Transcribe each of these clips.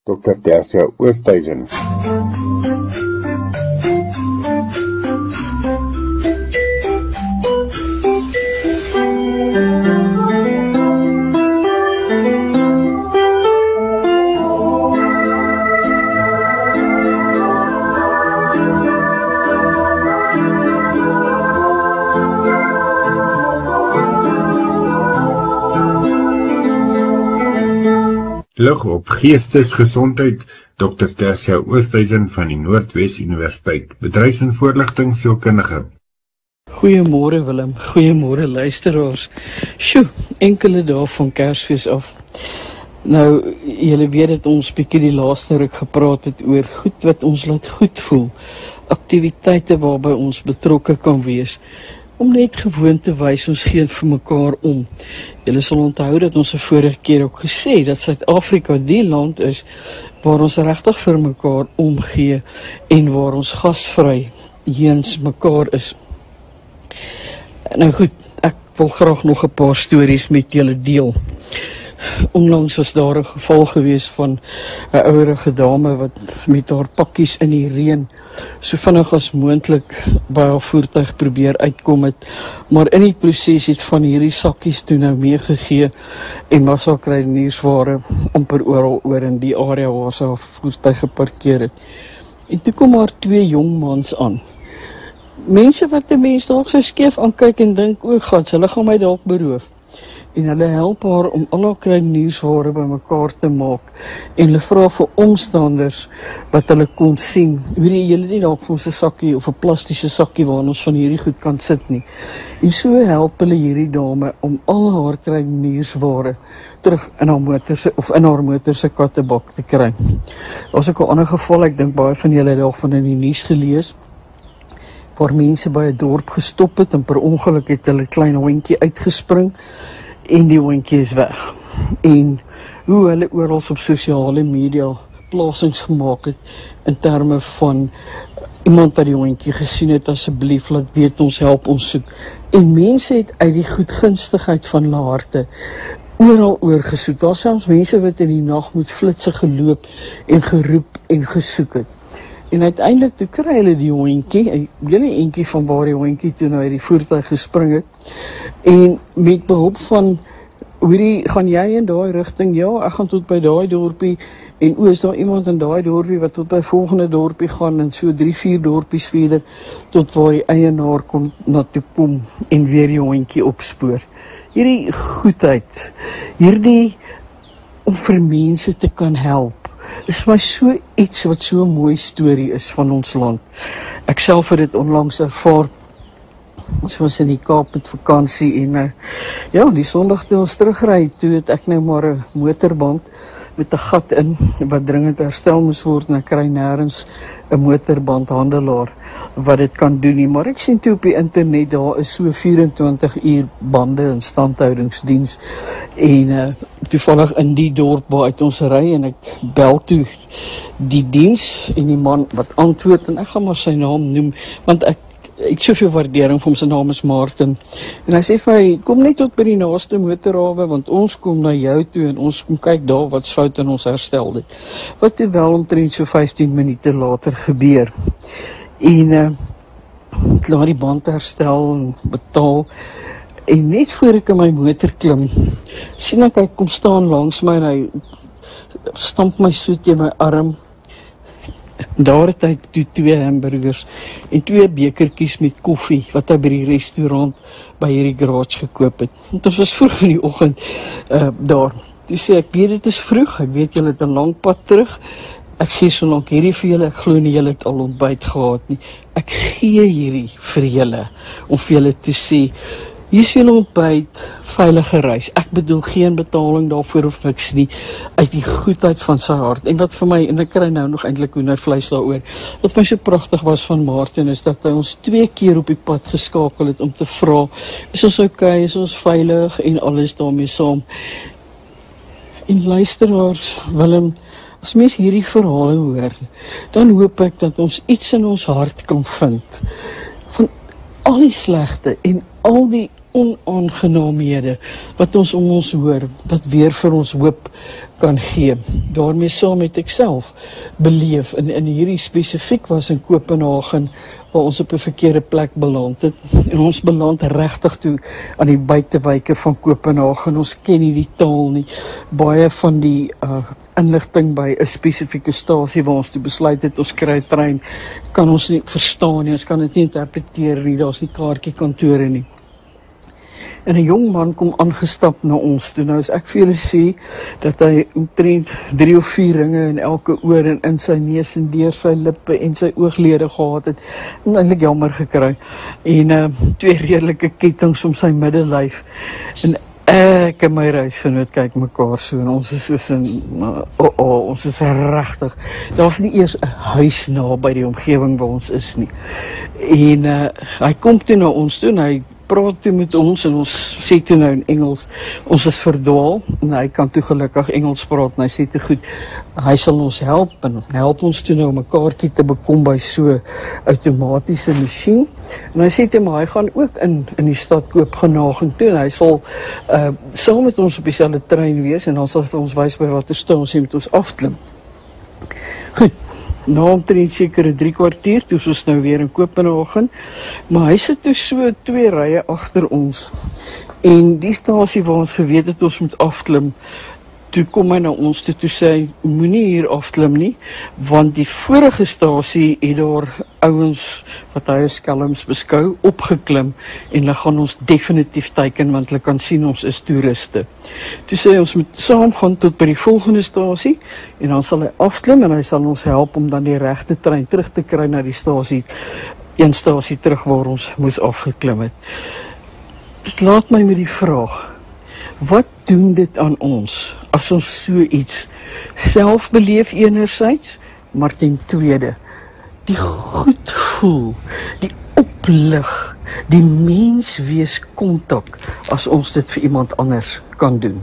Dr. Tersia Oosthuizen. Lig op geestesgesondheid, Dr. Tersia Oosthuizen van die Noordwes Universiteit, bedryfs- en voorligtingsielkundige. Goeiemôre Willem, goeiemôre luisteraars. Sjoe, enkele dae van Kersfees af. Nou, julle weet dat ons bietjie die laaste ruk gepraat het oor goed wat ons laat goed voel. Aktiwiteite waarby ons betrokke kan wees. Om net gewoon te wys, ons gee vir mekaar om. Julle sal onthou dat ons 'n vorige keer ook gesê dat Suid-Afrika die land is waar ons regtig vir mekaar omgee en waar ons gasvry heens mekaar is. Nou goed, ek wil graag nog 'n paar stories met julle deel. Onlangs was daar 'n geval gewees van 'n ouerige dame wat met haar pakkies in die reën so vinnig as moontlik by haar voertuig probeer uitkom het, maar in die proses het van hierdie sakkies toe nou meegegee en massa kruideniersware amper oral oor in die area waar sy haar voertuig geparkeer het. En toe kom haar 2 jong mans aan. Mense wat 'n mens dalk so skeef aankyk en dink, o God, hulle gaan my dalk beroof. En hulle help haar om al haar kruideniersware bymekaar te maak. En hulle vra vir omstanders wat hulle kon sien. Weet jy nie dalk vir ons 'n sakkie of 'n plastiese sakkie waarin ons van hierdie goed kan sit nie. En so help hulle hierdie dame om al haar kruideniersware terug in haar motor se kattebak te kry. Daar's ook 'n ander geval, ek dink baie van julle het daarvan in die nuus gelees, waar mense by 'n dorp gestop het en per ongeluk het hulle 'n klein hondjie uitgespring en die hondjie is weg. En hoe hulle oral op sosiale media plasings gemaak het in terme van iemand wat die hondjie gesien het, asseblief laat weet ons, help ons soek. En mense het uit die goedgunstigheid van hulle harte oral oorgesoek. Daar selfs mense wat in die nag moet flitse geloop en geroep en gesoek het. En uiteindelik toe kry hulle die hondjie, julle eentjie van waar die hondjie toe nou uit die voertuig gespring het. En met behulp van, hoorie, gaan jy in daai rigting? Ja, ek gaan tot by daai dorpie. En is daar iemand in daai dorpie wat tot by volgende dorpie gaan en so 3-4 dorpies verder tot waar die eienaar kon na toe kom en weer die hondjie opspoor. Hierdie goedheid, hierdie om vir mense te kan help, is vir my so iets wat so 'n mooi storie is van ons land. Ek self het dit onlangs ervaar. Ons was in die Kaap met vakansie en ja, die Sondag toe ons terugry, toe het ek nou maar 'n motorband met 'n gat in wat dringend herstel moes word en ek kry nêrens 'n motorbandhandelaar wat dit kan doen nie. Maar ek sien toe op die internet, daar is so 24 uur bande en standhoudingsdiens en toevallig in die dorp waaruit ons ry en ek bel toe die diens en die man wat antwoord en ek gaan maar sy naam noem want ek het soveel waardering vir hom, sy naam is Martin. En hy sê vir my, kom net tot by die naaste motorhawe, want ons kom na jou toe en ons kom kyk daar wat's fout en ons herstel dit. Wat toe wel omtrent so 15 minute later gebeur. En laat die band herstel en betaal. En net voor ek in my motor klim, sien ek hy kom staan langs my en hy stamp my so teen my arm. Daar het hy toe 2 hamburgers en 2 bekertjies met koffie wat hy by die restaurant by hierdie garage gekoop het. Want ons was vroeg in die oggend daar. Toe sê ek, weet dit is vroeg, ek weet julle het 'n lang pad terug. Ek gee so lank hierdie vir julle, ek glo nie julle het al ontbyt gehad nie. Ek gee hierdie vir julle om vir julle te sê, hier is julle ontbyt, veilige reis. Ek bedoel geen betaling daarvoor of niks nie, uit die goedheid van sy hart. En wat vir my, en ek kry nou nog eintlik hoendervleis daaroor, wat my so pragtig was van Martin, is dat hy ons 2 keer op die pad geskakel het om te vra, is ons okay, is ons veilig en alles daarmee saam. En luisteraars, Willem, as mens hierdie verhale hoor, dan hoop ek dat ons iets in ons hart kan vind, van al die slegte en al die onaangenaamhede wat ons om ons hoor, wat weer vir ons hoop kan gee. Daarmee saam het ek self beleef, in hierdie spesifiek was in Kopenhagen, waar ons op 'n verkeerde plek beland het. En ons beland regtig toe aan die buitewyke van Kopenhagen. Ons ken nie die taal nie. Baie van die inligting by 'n spesifieke stasie waar ons toe besluit het, ons kry 'n trein, kan ons nie verstaan nie, ons kan dit nie interpreteer nie, daar's nie kaartjiekantore nie. En 'n jong man kom aangestap na ons toe. Nou as ek vir julle sê dat hy omtrent 3 of 4 ringe in elke oor en in sy neus en deur sy lippe en sy ooglede gehad het, en eintlik jammer gekry. En 2 redelike kettinge om sy middellyf. En ek en my reisgenoot kyk mekaar so en ons is soos in ons is regtig. Daar's nie eers 'n huis naby die omgewing waar ons is nie. En hy kom toe na ons toe en hy praat toe met ons en ons sê toe nou in Engels, ons is verdwaal en hy kan toe gelukkig Engels praat en hy sê toe goed, hy sal ons help en help ons toe nou om 'n kaartjie te bekom by so outomatiese masjien. En hy sê toe maar hy gaan ook in die stad Kopenhagen toe en hy sal saam met ons op dieselfde trein wees en dan sal hy ons wys by watter stasie moet ons afklim. Goed. Na omtrent sekere 3 kwartier, toe is ons nou weer in Kopenhagen, maar hy sit toe so 2 rye agter ons, en die stasie waar ons geweet het ons moet afklim, toe kom hy na ons toe sê hy, moenie hier afklim nie, want die vorige stasie het daar ouens, wat hy as skelms beskou, opgeklim, en hulle gaan ons definitief teiken, want hulle kan sien ons is toeriste. Toe sê hy, ons moet saam gaan tot by die volgende stasie, en dan sal hy afklim, en hy sal ons help om dan die regte trein terug te kry na die stasie, een stasie terug waar ons moes afgeklim het. Dit laat my met die vraag, wat doen dit aan ons, as ons so iets self beleef enerzijds, maar ten tweede, die goed voel, die oplig, die menswees kontak, as ons dit vir iemand anders kan doen.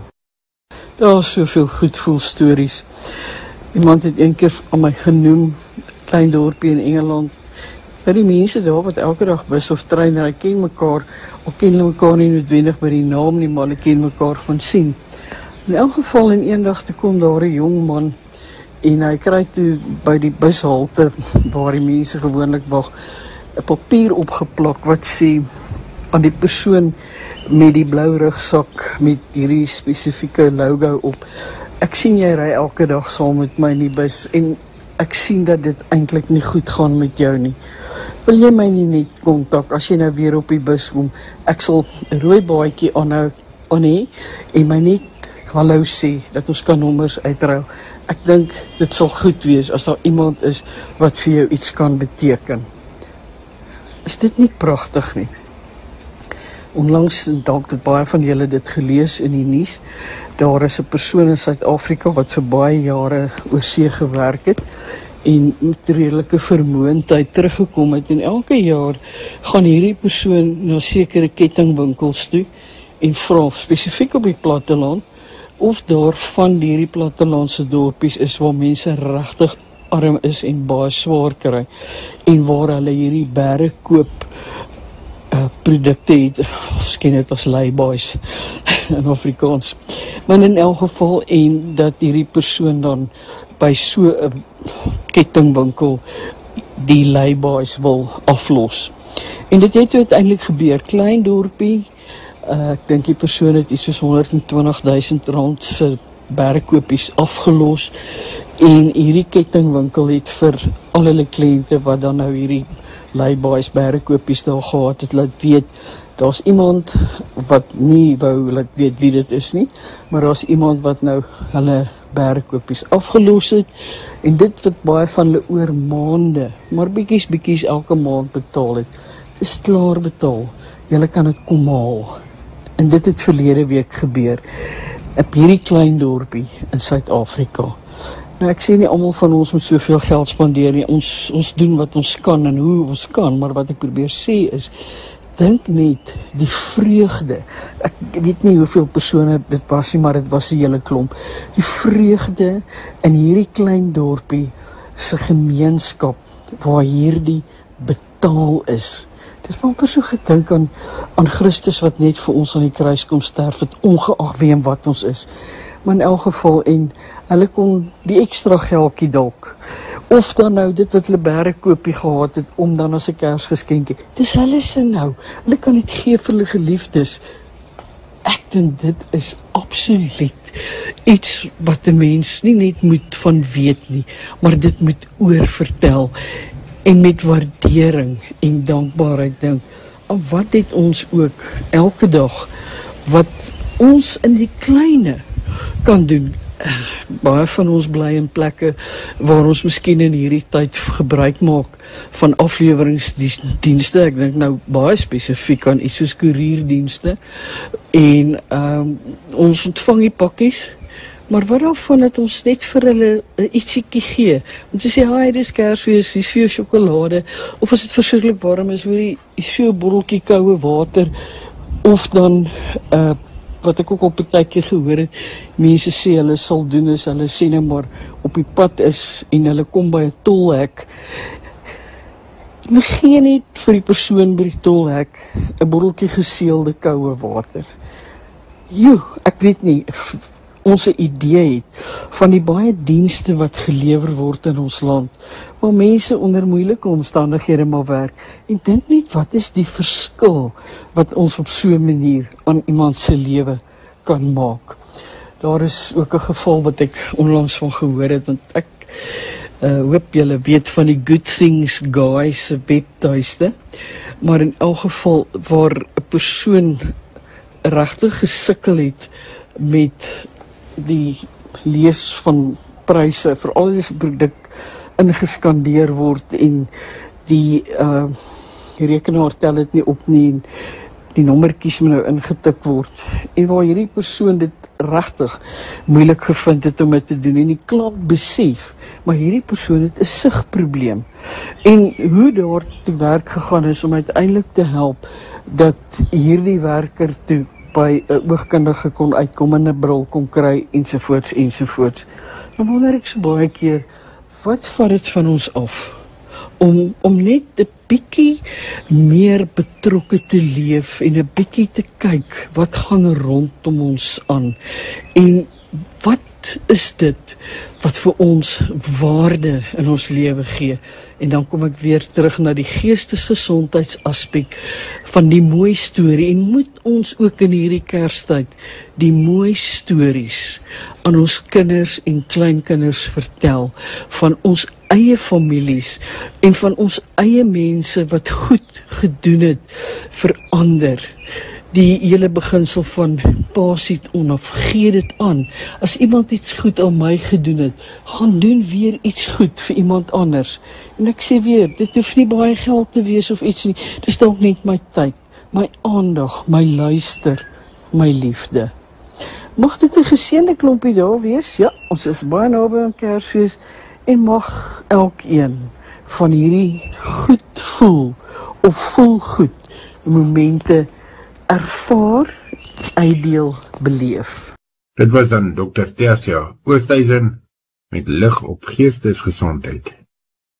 Daar is soveel goed voel stories. Iemand het een keer aan my genoem, klein dorpie in Engeland, dat die mense daar wat elke dag bus of trein, hulle ken mekaar, al ken hulle mekaar nie noodwendig by die naam nie, maar hulle ken mekaar van sien. In elk geval in eendag toe kom daar 'n jong man, en hy kry toe by die bushalte, waar die mense gewoonlik wag, 'n papier opgeplak wat sê, aan die persoon met die blou rugsak, met hierdie spesifieke logo op, ek sien jy ry elke dag saam met my in die bus, en ek sien dat dit eintlik nie goed gaan met jou nie. Wil jy my nie net kontak, as jy nou weer op die bus kom, ek sal 'n rooi baadjie aan hê, en my net hallo sê, dat ons kan nommers uitruil. Ek dink, dit sal goed wees, as daar iemand is, wat vir jou iets kan beteken. Is dit nie pragtig nie? Onlangs, dalk het baie van julle dit gelees in die nuus, daar is 'n persoon in Suid-Afrika wat vir baie jare oor see gewerk het en met redelike vermoëndheid teruggekom het, en elke jaar gaan hierdie persoon na sekere kettingwinkels toe en vra spesifiek op die platteland of daar van hierdie plattelandse dorpies is waar mense regtig arm is en baie swaar kry en waar hulle hierdie bære koop produkte het, ons ken dit as laybys in Afrikaans, maar in elk geval, en dat hierdie persoon dan by so 'n kettingwinkel die laybys wil aflos. En dit het uiteindelik gebeur, klein dorpie, ek dink die persoon het iets soos R120,000 se bergkopies afgelos, en hierdie kettingwinkel het vir al hulle kliënte wat dan nou hierdie laybys bergkopies daar gehad het, laat weet, daar's iemand wat nie wou laat weet wie dit is nie, maar daar's iemand wat nou hulle bergkopies afgelos het, en dit wat baie van hulle oor maande, maar bietjies elke maand betaal het, dit is klaar betaal, julle kan dit kom haal. En dit het verlede week gebeur, op hierdie klein dorpie in Suid-Afrika. Nou ek sê nie almal van ons moet soveel geld spandeer nie, ons doen wat ons kan en hoe ons kan, maar wat ek probeer sê is, dink net die vreugde, ek weet nie hoeveel persone dit was nie, maar dit was 'n hele klomp, die vreugde in hierdie klein dorpie se gemeenskap, waar hierdie betaal is, Dis amper so gedink aan Christus wat net vir ons aan die kruis kom sterf het, ongeag wie en wat ons is. Maar in elk geval, en hulle kon die ekstra geldjie dalk, of dan nou dit wat hulle bergkoopie gehad het, om dan as 'n Kersgeskenkie. Dis hulle se nou. Hulle kan dit gee vir hulle geliefdes. Ek dink dit is absoluut iets wat 'n mens nie net moet van weet nie, maar dit moet oorvertel en met waardering en dankbaarheid dink. En wat het ons ook elke dag wat ons in die kleine kan doen. Baie van ons bly in plekke waar ons miskien in hierdie tyd gebruik maak van afleweringsdienste. Ek dink nou baie spesifiek aan iets soos koerierdienste. En ons ontvang die pakkies, maar wat daarvan dat ons net vir hulle 'n ietsiekie gee. Om te sê, "Hi, dis Kersfees, hier's vir jou sjokolade." Of as dit verskriklik warm is, hier's vir jou 'n botteltjie koue water. Of dan wat ek ook op 'n tydjie gehoor het, mense sê hulle sal doen is, hulle sê net maar op die pad is en hulle kom by 'n tolhek. Gee net vir die persoon by die tolhek 'n botteltjie geseelde koue water. Ek weet nie, ons 'n idee het van die baie dienste wat gelewer word in ons land, waar mense onder moeilike omstandighede maar werk, en dink net wat is die verskil wat ons op so 'n manier aan iemand se lewe kan maak. Daar is ook 'n geval wat ek onlangs van gehoor het, want ek hoop julle weet van die Good Things Guy se webtuiste, maar in elk geval waar 'n persoon regtig gesukkel het met die lees van pryse, veral as die produk ingeskandeer word en die rekenaar tel dit nie op nie en die nommertjies moet nou ingetik word, en waar hierdie persoon dit regtig moeilik gevind het om dit te doen, en die klant besef, maar hierdie persoon het 'n sigprobleem, en hoe daar te werk gegaan is om uiteindelik te help dat hierdie werker toe by 'n oogkundige kon uitkom en 'n bril kon kry, ensovoorts ensovoorts. Dan wonder ek so baie keer, wat vat dit van ons af om net 'n bietjie meer betrokke te leef en 'n bietjie te kyk wat gaan rondom ons aan, en wat is dit wat vir ons waarde in ons lewe gee. En dan kom ek weer terug na die geestesgesondheidsaspek van die mooi storie, en moet ons ook in hierdie Kerstyd die mooi stories aan ons kinders en kleinkinders vertel, van ons eie families en van ons eie mense wat goed gedoen het vir ander. Die hele beginsel van pas dit on of gee dit aan. As iemand iets goed aan my gedoen het, gaan doen weer iets goed vir iemand anders. En ek sê weer, dit hoef nie baie geld te wees of iets nie. Dis dalk net my tyd, my aandag, my luister, my liefde. Mag dit 'n geseënde klompie dae wees? Ja, ons is baie naby aan Kersfees, en mag elkeen van hierdie goed voel of voel goed momente ervaar, uitdeel, beleef. Dit was dan Dr. Tersia Oosthuizen met lig op geestesgesondheid.